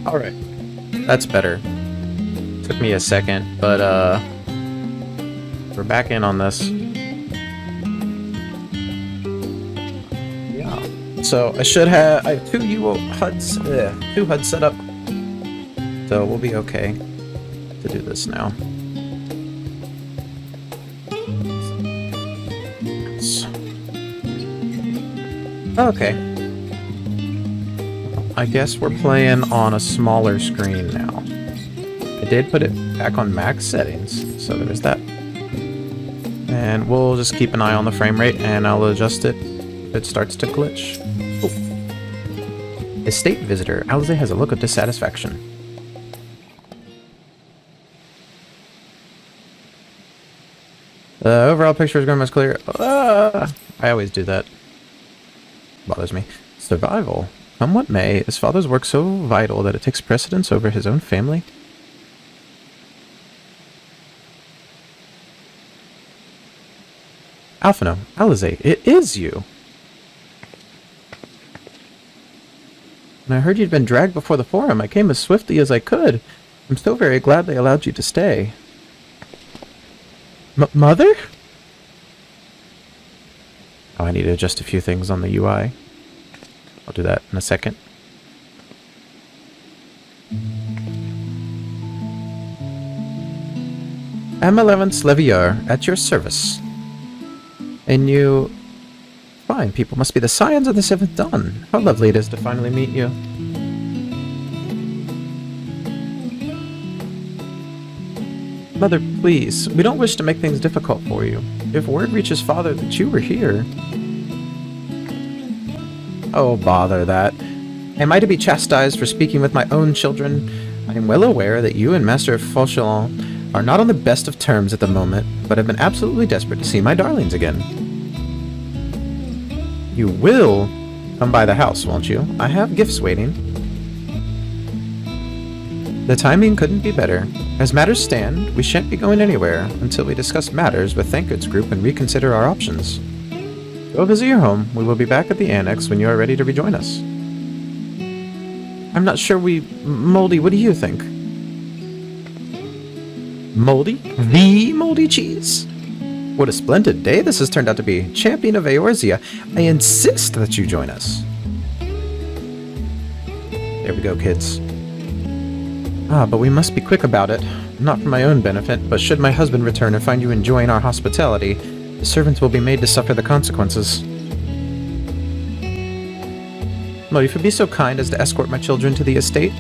Alright. That's better. Took me a second, but we're back in on this. Yeah. So I have two HUDs set up. So we'll be okay to do this now. Okay. I guess we're playing on a smaller screen now. I did put it back on max settings, so there's that. And we'll just keep an eye on the frame rate, and I'll adjust it if it starts to glitch. Oof. Estate visitor. Alize has a look of dissatisfaction. The overall picture is going much clearer. I always do that. Bothers me. Survival. Come what may, his father's work so vital that it takes precedence over his own family? Alphino, Alize, it is you! When I heard you'd been dragged before the forum, I came as swiftly as I could. I'm so very glad they allowed you to stay. Mother? Oh, I need to adjust a few things on the UI. I'll do that in a second. M11 Slevier, at your service. And you... Fine, people must be the scions of the 7th Dawn. How lovely it is to finally meet you. Mother, please, we don't wish to make things difficult for you. If word reaches Father that you were here... Oh, bother that. Am I to be chastised for speaking with my own children? I am well aware that you and Master Fauchelon are not on the best of terms at the moment, but have been absolutely desperate to see my darlings again. You will come by the house, won't you? I have gifts waiting. The timing couldn't be better. As matters stand, we shan't be going anywhere until we discuss matters with Thankgood's group and reconsider our options. Go visit your home. We will be back at the annex when you are ready to rejoin us. I'm not sure Moldy, what do you think? Moldy? The Moldy Cheese? What a splendid day this has turned out to be. Champion of Eorzea, I insist that you join us. There we go, kids. Ah, but we must be quick about it. Not for my own benefit, but should my husband return and find you enjoying our hospitality, the servants will be made to suffer the consequences. Well, if you'd be so kind as to escort my children to the estate?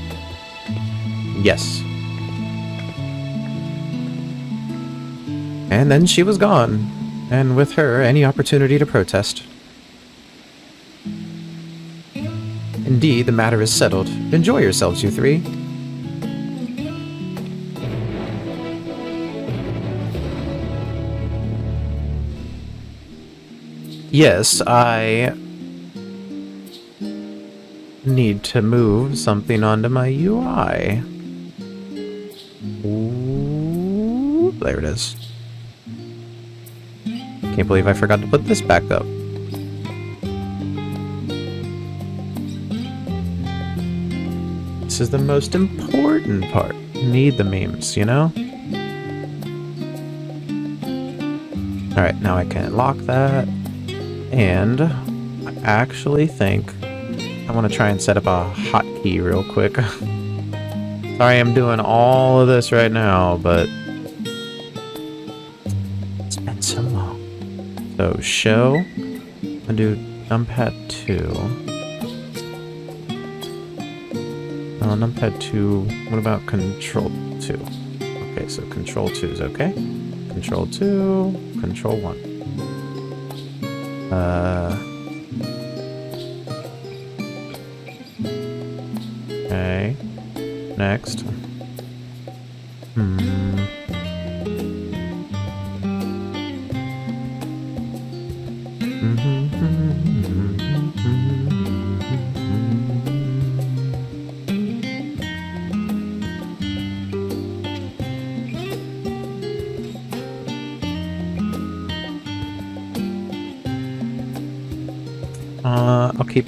Yes. And then she was gone, and with her, any opportunity to protest. Indeed, the matter is settled. Enjoy yourselves, you three. Yes, I need to move something onto my UI. Ooh, there it is. Can't believe I forgot to put this back up. This is the most important part. Need the memes, you know? Alright, now I can lock that. And I actually think I want to try and set up a hotkey real quick. Sorry I'm doing all of this right now, but it's been so long. So show, I'm gonna do numpad 2. Numpad 2, what about control 2? Okay, so control 2 is okay. Control 2, control 1. Okay. Next. I'll keep...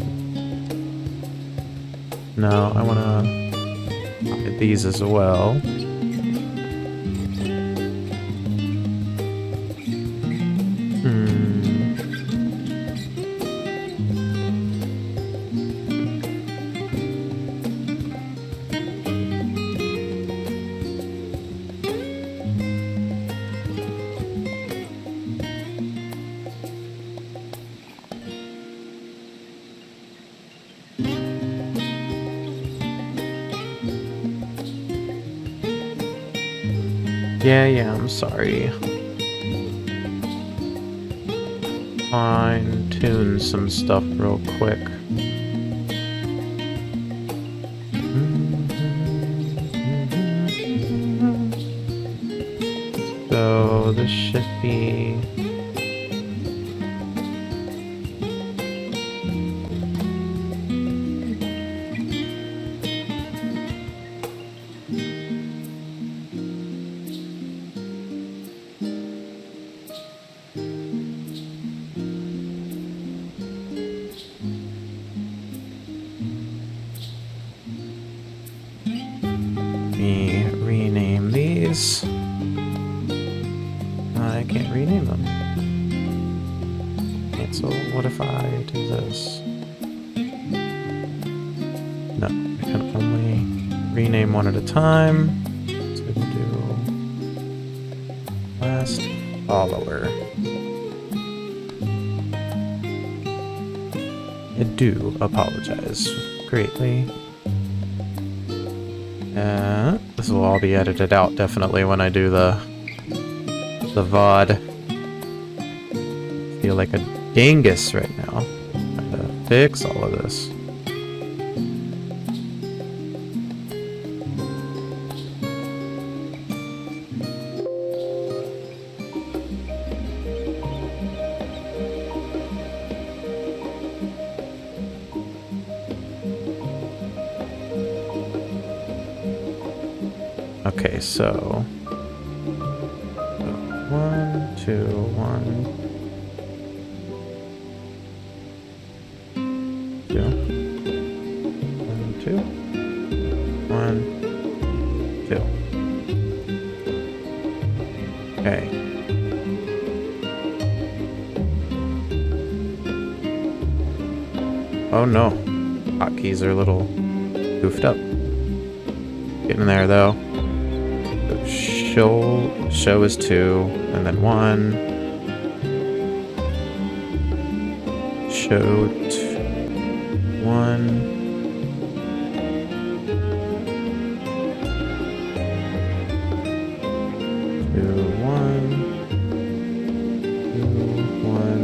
No, I wanna... At these as well. Yeah, I'm sorry. Fine-tune some stuff real quick. So this should be... rename these. I can't rename them. Cancel. What if I do this? No, I can only rename one at a time. So we can do last follower. I do apologize greatly. This will all be edited out definitely when I do the VOD. I feel like a dingus right now. Trying to fix all of this. Okay, so 1, 2, 1, 2, 1, 2, 1, 2. Okay. Oh no, hotkeys are a little goofed up. Getting there though. Show is 2, and then 1. Show 1. Two, 1. 2, 1.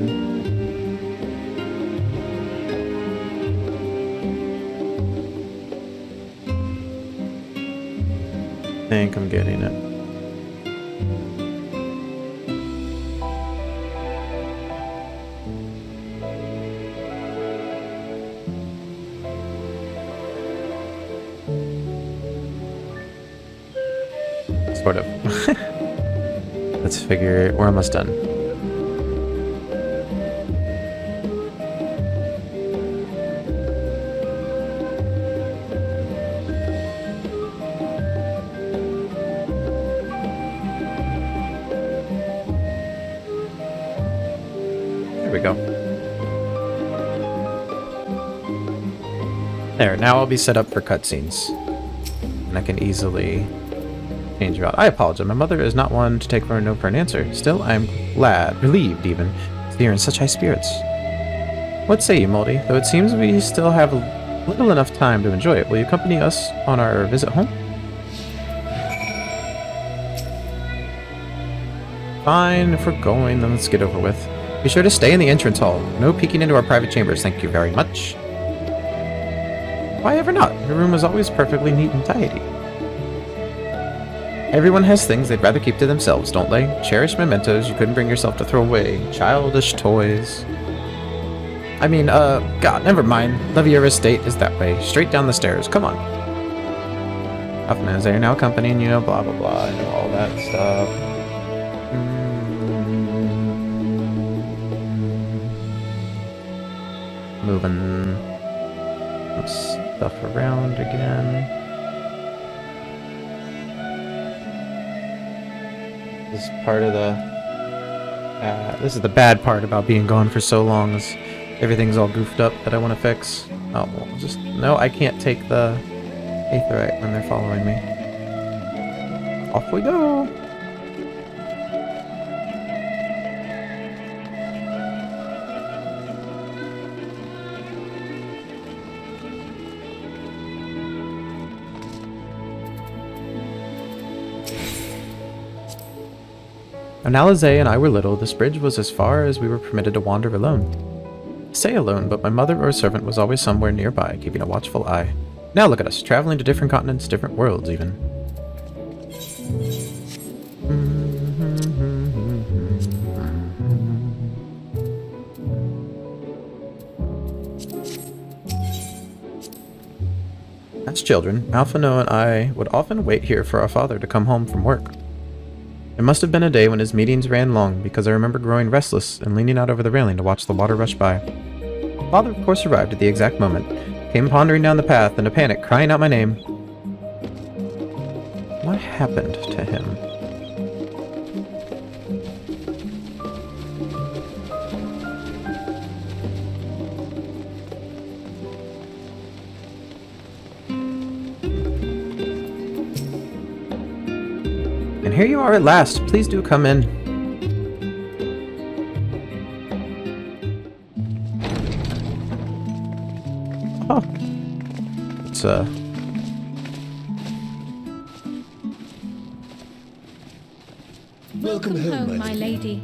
I think I'm getting it. Sort of. Let's figure... We're almost done. There we go. There, now I'll be set up for cutscenes. And I can easily... change about. I apologize. My mother is not one to take for a no for an answer. Still, I am glad, relieved even, to hear in such high spirits. What say you, Moldy? Though it seems we still have little enough time to enjoy it, will you accompany us on our visit home? Fine, if we're going, then let's get over with. Be sure to stay in the entrance hall. No peeking into our private chambers, thank you very much. Why ever not? Your room is always perfectly neat and tidy. Everyone has things they'd rather keep to themselves, don't they? Cherished mementos you couldn't bring yourself to throw away. Childish toys. I mean, God, never mind. Levier Estate is that way. Straight down the stairs. Come on. Huffman is there now accompanying you, blah, blah, blah. I know all that stuff. Moving some stuff around again. This is part of the... this is the bad part about being gone for so long, is everything's all goofed up that I want to fix. Oh, well, just... No, I can't take the Aetheryte when they're following me. Off we go! When Alizé and I were little, this bridge was as far as we were permitted to wander alone. I say alone, but my mother or servant was always somewhere nearby, keeping a watchful eye. Now look at us, traveling to different continents, different worlds even. As children, Alphino and I would often wait here for our father to come home from work. It must have been a day when his meetings ran long, because I remember growing restless and leaning out over the railing to watch the water rush by. Father, of course, arrived at the exact moment, came pondering down the path in a panic, crying out my name. What happened to him? And here you are at last. Please do come in. Oh. It's, Welcome home, my lady.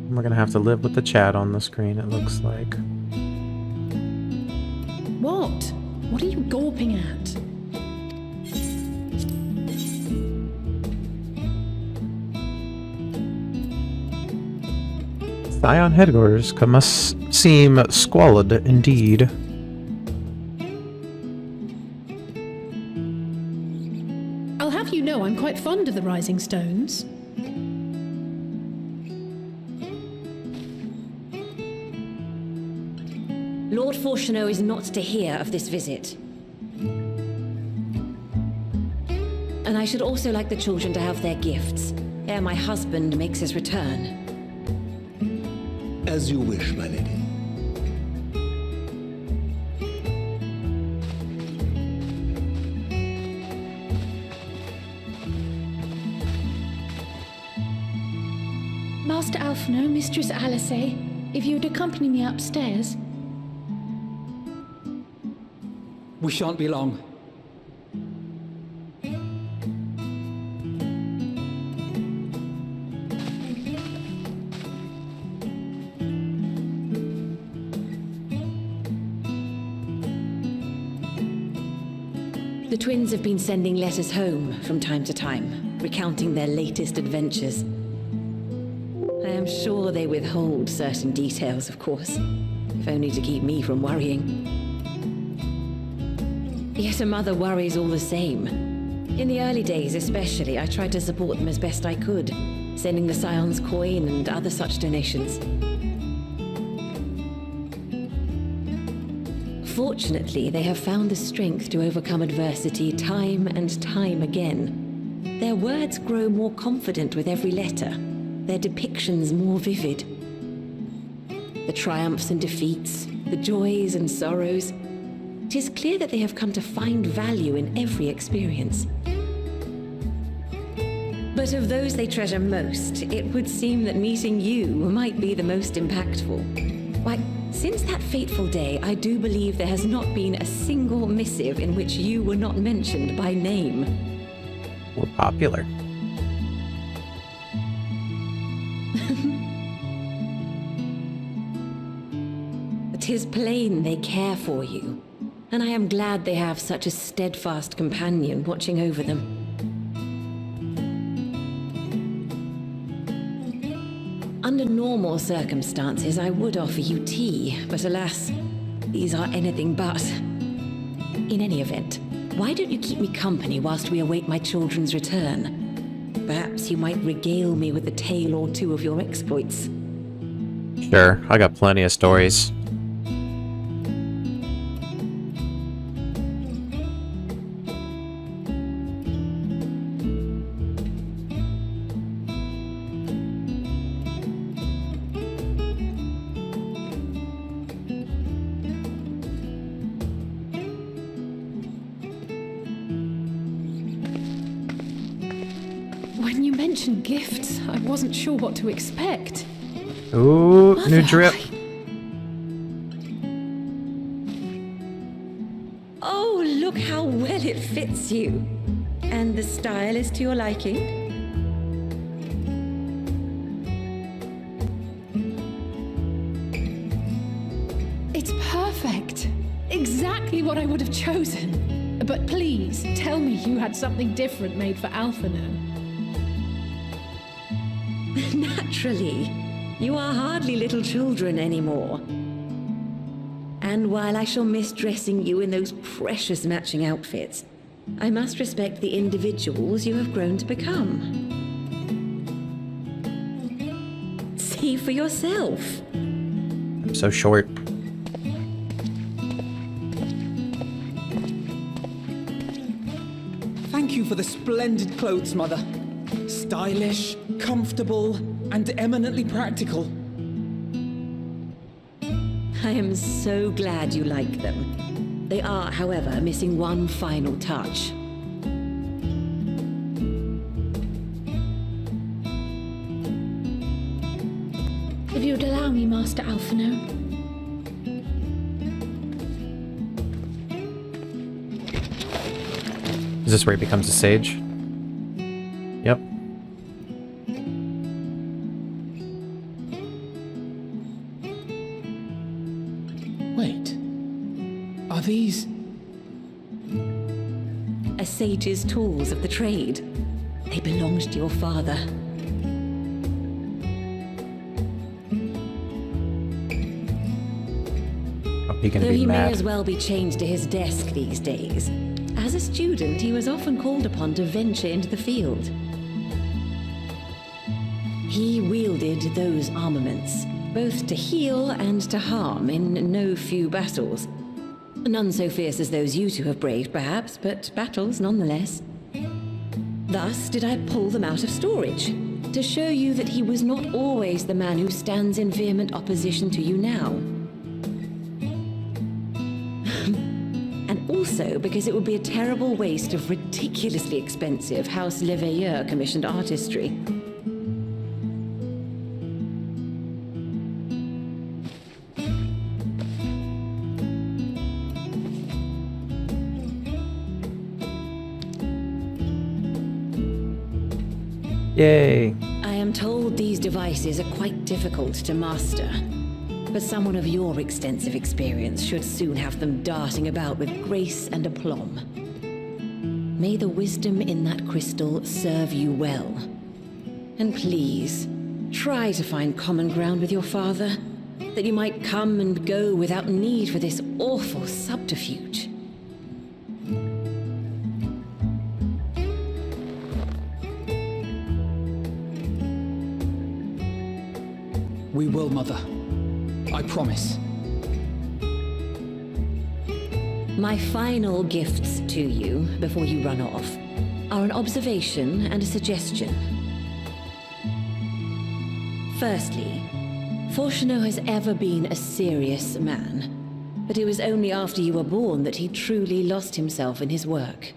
We're gonna have to live with the chat on the screen, it looks like. What? What are you gawping at? Scion headquarters must seem squalid indeed. I'll have you know I'm quite fond of the Rising Stones. Lord Fortuneau is not to hear of this visit. And I should also like the children to have their gifts, ere my husband makes his return. As you wish, my lady. Master Alphino, Mistress Alizé, if you would accompany me upstairs. We shan't be long. The twins have been sending letters home from time to time, recounting their latest adventures. I am sure they withhold certain details, of course, if only to keep me from worrying. Yet a mother worries all the same. In the early days especially, I tried to support them as best I could, sending the Scion's coin and other such donations. Fortunately, they have found the strength to overcome adversity time and time again. Their words grow more confident with every letter, their depictions more vivid. The triumphs and defeats, the joys and sorrows. It is clear that they have come to find value in every experience. But of those they treasure most, it would seem that meeting you might be the most impactful. Why, since that fateful day, I do believe there has not been a single missive in which you were not mentioned by name. We're popular. It is plain they care for you, and I am glad they have such a steadfast companion watching over them. Under normal circumstances, I would offer you tea, but alas, these are anything but. In any event, why don't you keep me company whilst we await my children's return? Perhaps you might regale me with a tale or two of your exploits. Sure, I got plenty of stories. When you mentioned gifts, I wasn't sure what to expect. Ooh, new drip. Oh, look how well it fits you. And the style is to your liking? It's perfect. Exactly what I would have chosen. But please, tell me you had something different made for Alphino. Naturally. You are hardly little children anymore. And while I shall miss dressing you in those precious matching outfits, I must respect the individuals you have grown to become. See for yourself. I'm so short. Thank you for the splendid clothes, Mother. Stylish, comfortable, and eminently practical. I am so glad you like them. They are, however, missing one final touch. If you'd allow me, Master Alphino. Is this where he becomes a sage? Yep. Wait. Are these... A sage's tools of the trade. They belonged to your father. Oh, he gonna Though be he may mad. as well be chained to his desk these days. As a student, he was often called upon to venture into the field. He wielded those armaments, both to heal and to harm in no few battles. None so fierce as those you two have braved, perhaps, but battles nonetheless. Thus did I pull them out of storage, to show you that he was not always the man who stands in vehement opposition to you now. And also because it would be a terrible waste of ridiculously expensive House Leveilleur commissioned artistry. Yay. I am told these devices are quite difficult to master, but someone of your extensive experience should soon have them darting about with grace and aplomb. May the wisdom in that crystal serve you well. And please, try to find common ground with your father, that you might come and go without need for this awful subterfuge. We will, Mother. I promise. My final gifts to you, before you run off, are an observation and a suggestion. Firstly, Fortuno has ever been a serious man, but it was only after you were born that he truly lost himself in his work.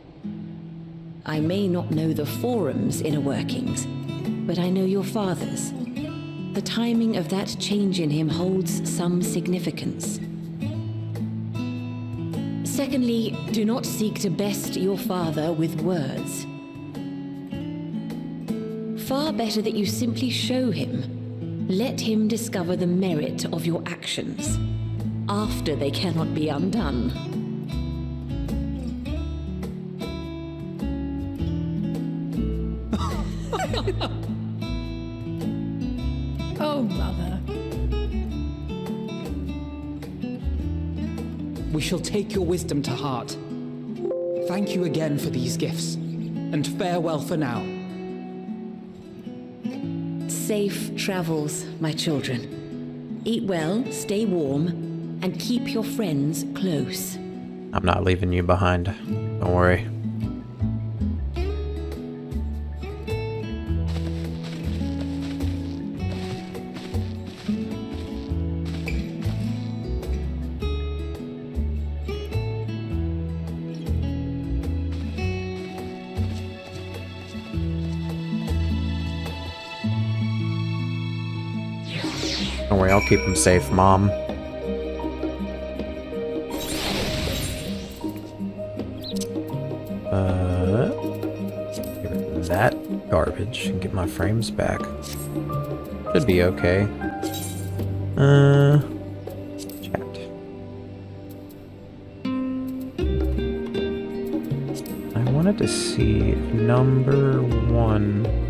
I may not know the forum's inner workings, but I know your father's. The timing of that change in him holds some significance. Secondly, do not seek to best your father with words. Far better that you simply show him. Let him discover the merit of your actions, after they cannot be undone. Oh, Mother. We shall take your wisdom to heart. Thank you again for these gifts, and farewell for now. Safe travels, my children. Eat well, stay warm, and keep your friends close. I'm not leaving you behind. Don't worry. Don't worry, I'll keep them safe, Mom. Get rid of that garbage and get my frames back. Should be okay. Chat. I wanted to see if number 1...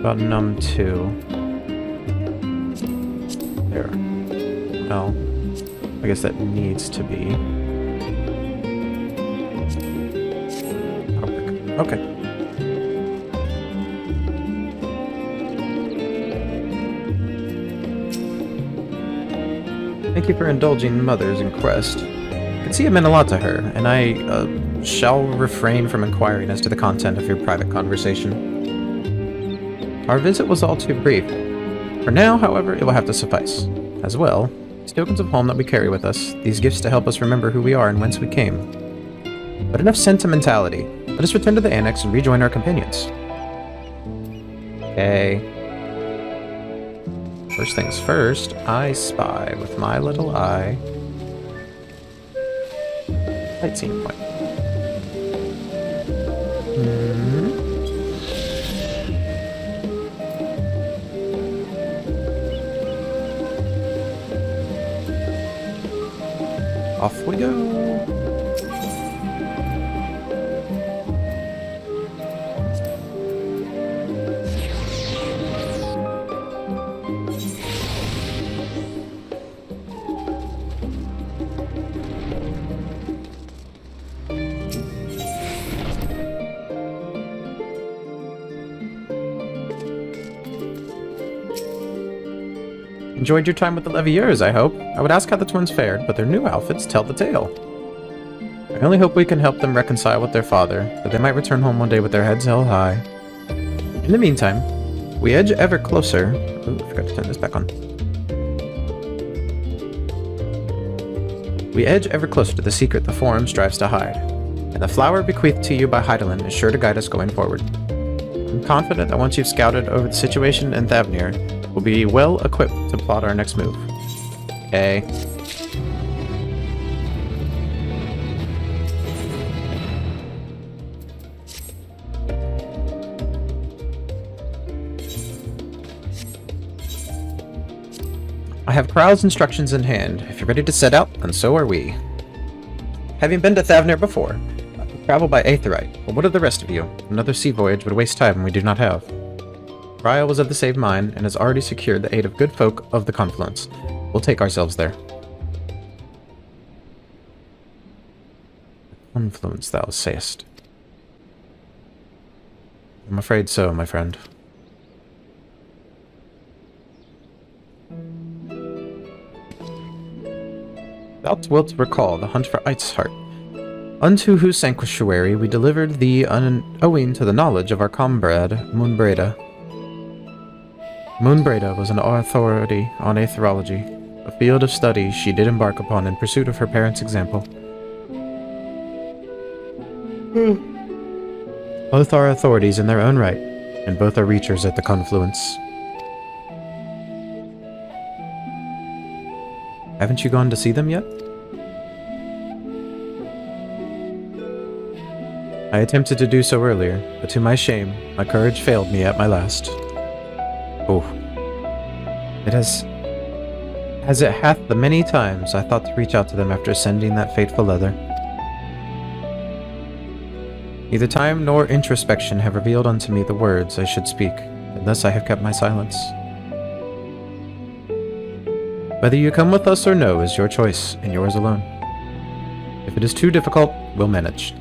about num 2. There. Well, I guess that needs to be. Okay. Thank you for indulging Mother's quest. I can see it meant a lot to her, and I shall refrain from inquiring as to the content of your private conversation. Our visit was all too brief. For now, however, it will have to suffice. As well, these tokens of home that we carry with us, these gifts to help us remember who we are and whence we came. But enough sentimentality. Let us return to the annex and rejoin our companions. Okay. First things first, I spy with my little eye. Sightseeing point. Off we go. Enjoyed your time with the Leviers, I hope. I would ask how the twins fared, but their new outfits tell the tale. I only hope we can help them reconcile with their father, that they might return home one day with their heads held high. In the meantime, we edge ever closer... Ooh, I forgot to turn this back on. We edge ever closer to the secret the Forum strives to hide, and the flower bequeathed to you by Heidelin is sure to guide us going forward. I'm confident that once you've scouted over the situation in Thavnir, we'll be well equipped to plot our next move. Okay. I have Krau's instructions in hand. If you're ready to set out, then so are we. Having been to Thavnir before, I will travel by Aetheryte, but what of the rest of you? Another sea voyage would waste time we do not have. Raya was of the same mind, and has already secured the aid of good folk of the Confluence. We'll take ourselves there. Confluence, thou sayest. I'm afraid so, my friend. Thou wilt recall the hunt for Eitzhart, unto whose sanctuary we delivered thee owing to the knowledge of our comrade Moonbreda. Moonbreda was an authority on aetherology, a field of study she did embark upon in pursuit of her parents' example. Both are authorities in their own right, and both are reachers at the Confluence. Haven't you gone to see them yet? I attempted to do so earlier, but to my shame, my courage failed me at my last. Oh. It has... as it hath the many times I thought to reach out to them after sending that fateful letter. Neither time nor introspection have revealed unto me the words I should speak, and thus I have kept my silence. Whether you come with us or no is your choice, and yours alone. If it is too difficult, we'll manage.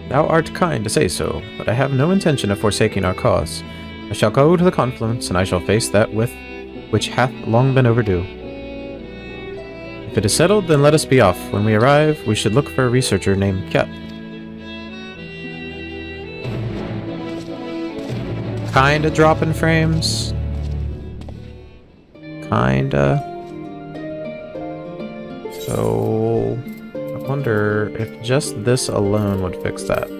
Thou art kind to say so, but I have no intention of forsaking our cause. I shall go to the confluence, and I shall face that which hath long been overdue. If it is settled, then let us be off. When we arrive, we should look for a researcher named Ket. Kinda dropping frames. Kinda. So, I wonder if just this alone would fix that.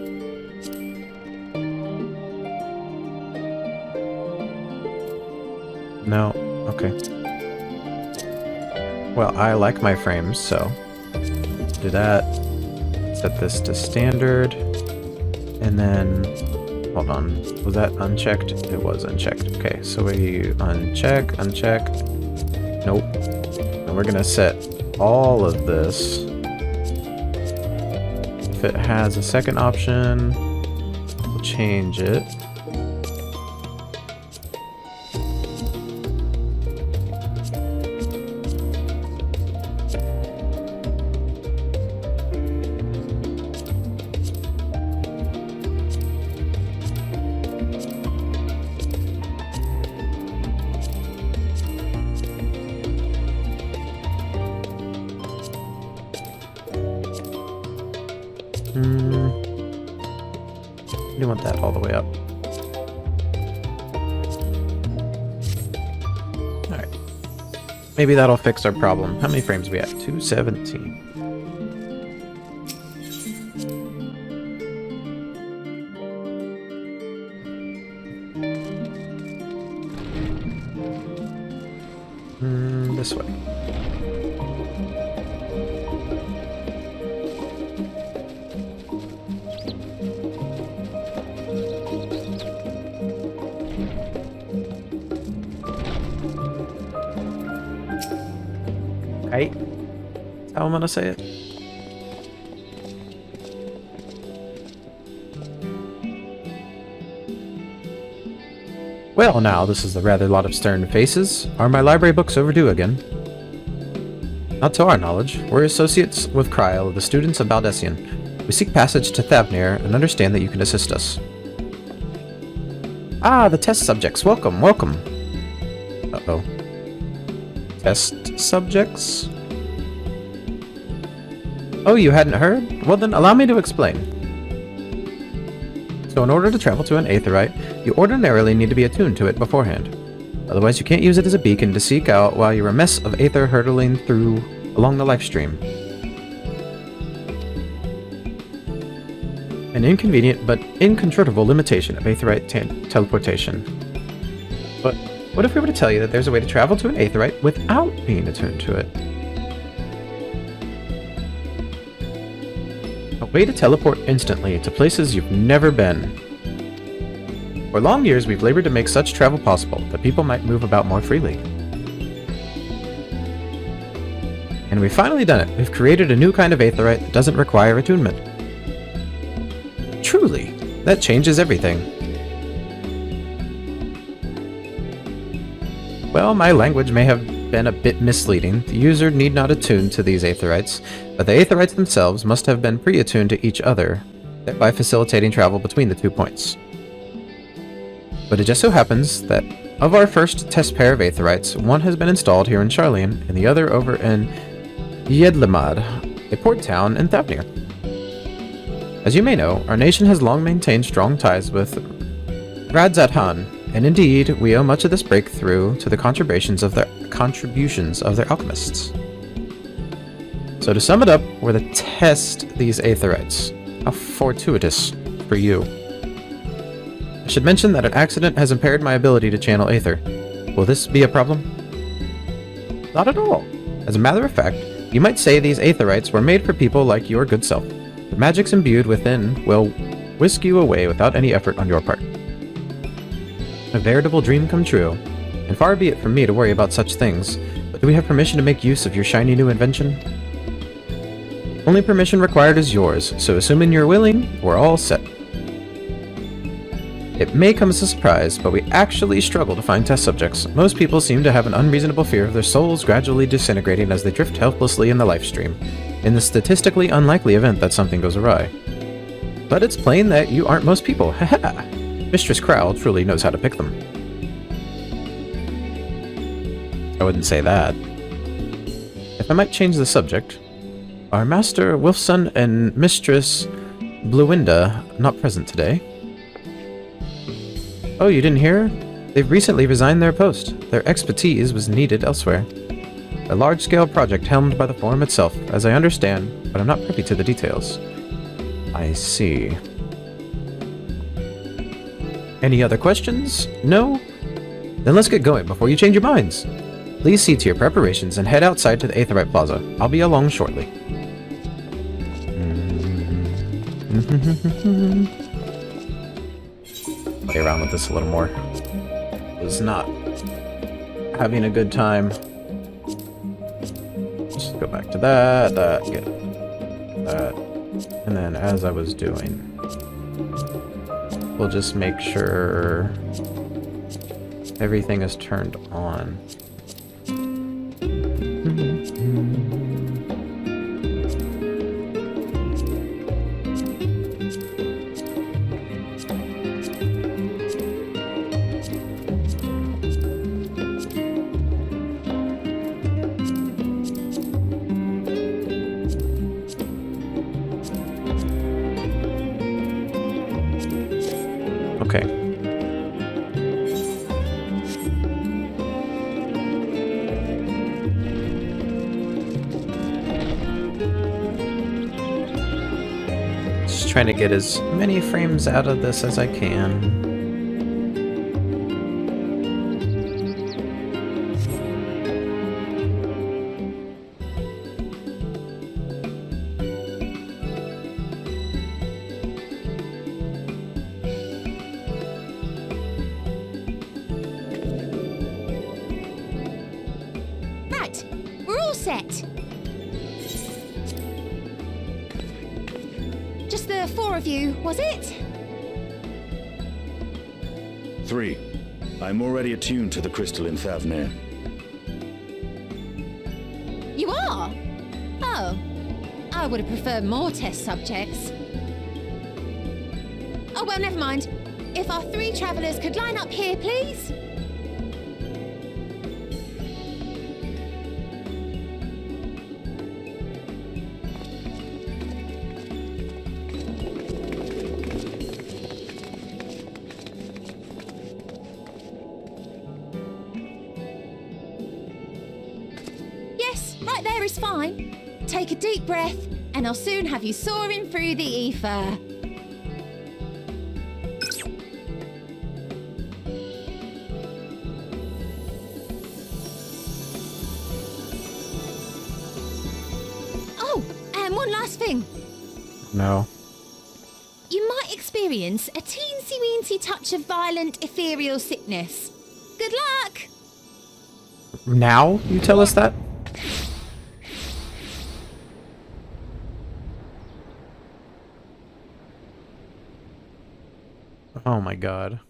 No. Okay. Well, I like my frames, so do that. Set this to standard. And then, hold on. Was that unchecked? It was unchecked. Okay, so we uncheck. Nope. And we're gonna set all of this. If it has a second option, we'll change it. You want that all the way up. Alright. Maybe that'll fix our problem. How many frames are we at? 217. This way. Right? That's how I'm gonna say it. Well, now, this is a rather lot of stern faces. Are my library books overdue again? Not to our knowledge. We're associates with Kryl, the students of Baldessian. We seek passage to Thavnir and understand that you can assist us. Ah, the test subjects. Welcome, welcome. Uh-oh. Test subjects? Oh, you hadn't heard? Well then, allow me to explain. So in order to travel to an aetheryte, you ordinarily need to be attuned to it beforehand. Otherwise you can't use it as a beacon to seek out while you're a mess of aether hurtling through along the life stream. An inconvenient but incontrovertible limitation of aetheryte teleportation. But what if we were to tell you that there's a way to travel to an aetheryte without being attuned to it? A way to teleport instantly to places you've never been. For long years, we've labored to make such travel possible that people might move about more freely. And we've finally done it. We've created a new kind of aetheryte that doesn't require attunement. Truly, that changes everything. Well, my language may have been a bit misleading. The user need not attune to these aetherytes, but the aetherytes themselves must have been pre-attuned to each other, thereby facilitating travel between the 2 points. But it just so happens that of our first test pair of aetherytes, one has been installed here in Charlian, and the other over in Yedlamad, a port town in Thavnir. As you may know, our nation has long maintained strong ties with Radzathan, and indeed, we owe much of this breakthrough to the contributions of their alchemists. So to sum it up, we're to test these aetherytes. How fortuitous for you. I should mention that an accident has impaired my ability to channel aether. Will this be a problem? Not at all. As a matter of fact, you might say these aetherites were made for people like your good self. The magics imbued within will whisk you away without any effort on your part. A veritable dream come true, and far be it from me to worry about such things, but do we have permission to make use of your shiny new invention? Only permission required is yours, so assuming you're willing, we're all set. It may come as a surprise, but we actually struggle to find test subjects. Most people seem to have an unreasonable fear of their souls gradually disintegrating as they drift helplessly in the life stream, in the statistically unlikely event that something goes awry. But it's plain that you aren't most people, haha! Mistress Crowl truly knows how to pick them. I wouldn't say that. If I might change the subject, are Master Wilfson and Mistress Bluinda not present today? Oh, you didn't hear? They've recently resigned their post. Their expertise was needed elsewhere. A large-scale project helmed by the Forum itself, as I understand, but I'm not privy to the details. I see. Any other questions? No? Then let's get going before you change your minds. Please see to your preparations and head outside to the Aetherite Plaza. I'll be along shortly. Play around with this a little more. Was not having a good time. Just go back to that, get that, and then as I was doing, we'll just make sure everything is turned on. Okay. Just trying to get as many frames out of this as I can. Right, we're all set. Just the 4 of you, was it? 3. I'm already attuned to the crystal in Thavnir. You are? Oh, I would have preferred more test subjects. Oh, well, never mind. If our 3 travelers could line up here, please. Yes, right there is fine. Take a deep breath, and I'll soon have you soaring through the ether. Oh, and one last thing. No. You might experience a teensy-weensy touch of violent ethereal sickness. Good luck! Now you tell us that? Oh my god.